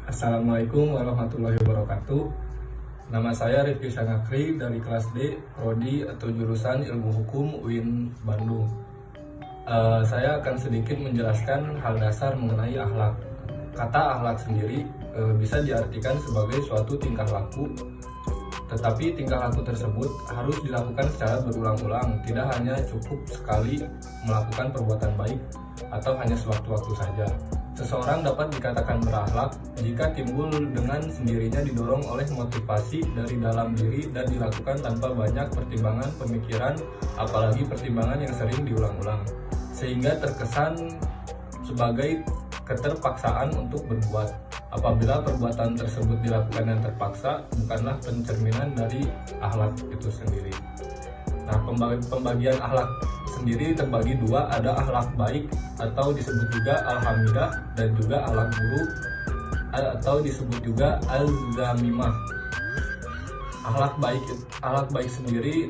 Assalamualaikum warahmatullahi wabarakatuh. Nama saya Rifki Syangakri dari kelas D, Prodi atau jurusan Ilmu Hukum UIN Bandung. Saya akan sedikit menjelaskan hal dasar mengenai akhlak. Kata akhlak sendiri bisa diartikan sebagai suatu tingkah laku, tetapi tingkah laku tersebut harus dilakukan secara berulang-ulang, tidak hanya cukup sekali melakukan perbuatan baik atau hanya sewaktu-waktu saja. Seseorang dapat dikatakan berakhlak jika timbul dengan sendirinya didorong oleh motivasi dari dalam diri dan dilakukan tanpa banyak pertimbangan pemikiran, apalagi pertimbangan yang sering diulang-ulang, sehingga terkesan sebagai keterpaksaan untuk berbuat. Apabila perbuatan tersebut dilakukan yang terpaksa, bukanlah pencerminan dari akhlak itu sendiri. Nah, pembagian akhlak sendiri terbagi dua, ada akhlak baik atau disebut juga al-hamidah dan juga akhlak buruk atau disebut juga al-zamimah. Akhlak baik sendiri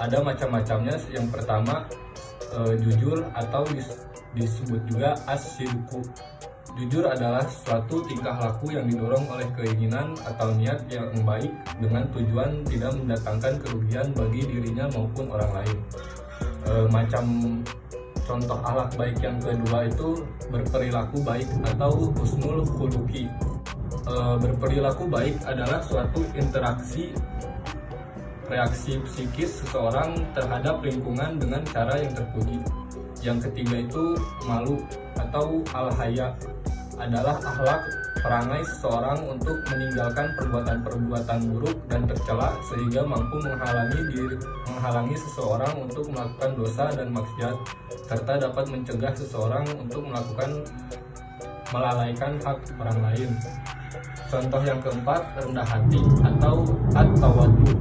ada macam-macamnya. Yang pertama jujur atau disebut juga as-sidqu. Jujur adalah suatu tingkah laku yang didorong oleh keinginan atau niat yang baik dengan tujuan tidak mendatangkan kerugian bagi dirinya maupun orang lain. Macam contoh akhlak baik yang kedua itu berperilaku baik atau husnul khuluqi. Berperilaku baik adalah suatu reaksi psikis seseorang terhadap lingkungan dengan cara yang terpuji. Yang ketiga itu malu atau al-haya, adalah akhlak perangai seseorang untuk meninggalkan perbuatan-perbuatan buruk dan tercela sehingga mampu menghalangi seseorang untuk melakukan dosa dan maksiat, serta dapat mencegah seseorang untuk melalaikan hak orang lain. Contoh yang keempat, rendah hati atau at-tawaddu,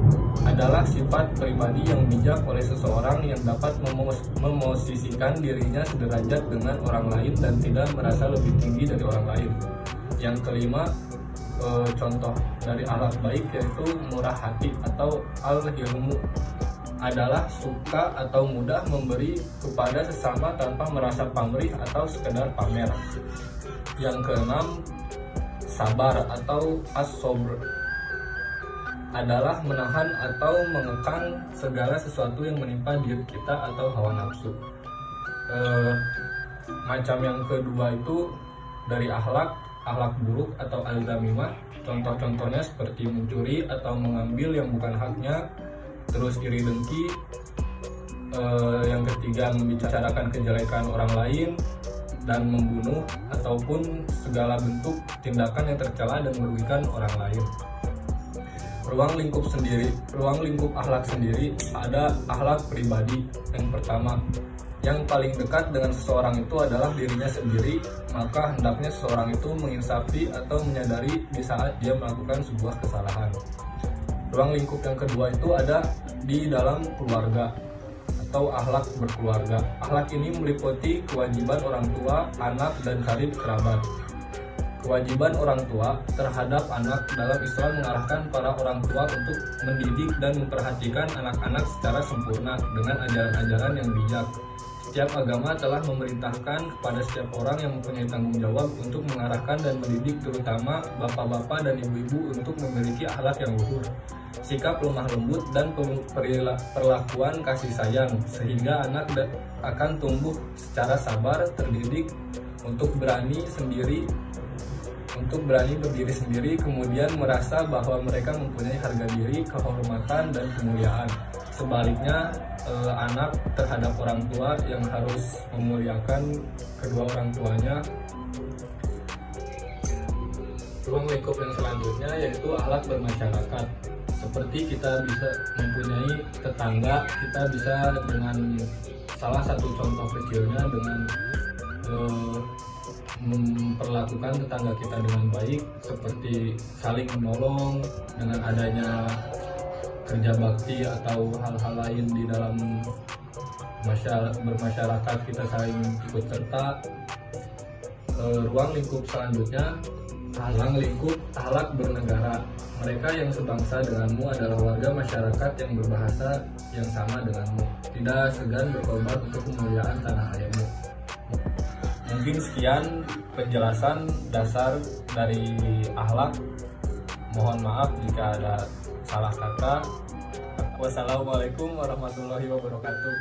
adalah sifat pribadi yang bijak oleh seseorang yang dapat memosisikan dirinya sederajat dengan orang lain dan tidak merasa lebih tinggi dari orang lain. Yang kelima, contoh dari akhlak baik yaitu murah hati atau al-hilmu, adalah suka atau mudah memberi kepada sesama tanpa merasa pamrih atau sekedar pamer. Yang keenam, sabar atau as-sabr, adalah menahan atau mengekang segala sesuatu yang menimpa diri kita atau hawa nafsu. Macam yang kedua itu dari akhlak buruk atau al-zamimah. Contoh-contohnya seperti mencuri atau mengambil yang bukan haknya, terus iri dengki. Yang ketiga, membicarakan kejelekan orang lain dan membunuh ataupun segala bentuk tindakan yang tercela dan merugikan orang lain. Ruang lingkup akhlak sendiri ada akhlak pribadi. Yang pertama, yang paling dekat dengan seseorang itu adalah dirinya sendiri, maka hendaknya seseorang itu menginsafi atau menyadari di saat dia melakukan sebuah kesalahan. Ruang lingkup yang kedua itu ada di dalam keluarga atau akhlak berkeluarga. Akhlak ini meliputi kewajiban orang tua, anak, dan karib kerabat. Kewajiban orang tua terhadap anak dalam Islam mengarahkan para orang tua untuk mendidik dan memperhatikan anak-anak secara sempurna dengan ajaran-ajaran yang bijak. Setiap agama telah memerintahkan kepada setiap orang yang mempunyai tanggung jawab untuk mengarahkan dan mendidik, terutama bapak-bapak dan ibu-ibu, untuk memiliki akhlak yang luhur, sikap lemah lembut, dan perlakuan kasih sayang, sehingga anak akan tumbuh secara sabar, terdidik untuk berani berdiri sendiri, kemudian merasa bahwa mereka mempunyai harga diri, kehormatan, dan kemuliaan. Sebaliknya, anak terhadap orang tua yang harus memuliakan kedua orang tuanya. Ruang lingkup yang selanjutnya yaitu akhlak bermasyarakat. Seperti kita bisa mempunyai tetangga, kita bisa dengan salah satu contoh kecilnya dengan memperlakukan tetangga kita dengan baik, seperti saling menolong dengan adanya kerja bakti atau hal-hal lain di dalam bermasyarakat, kita saling ikut serta. Ruang lingkup selanjutnya, ruang lingkup akhlak bernegara. Mereka yang sebangsa denganmu adalah warga masyarakat yang berbahasa yang sama denganmu, tidak segan berkorban untuk kemuliaan tanah airmu. Mungkin sekian penjelasan dasar dari akhlak. Mohon maaf jika ada salah kata. Wassalamualaikum warahmatullahi wabarakatuh.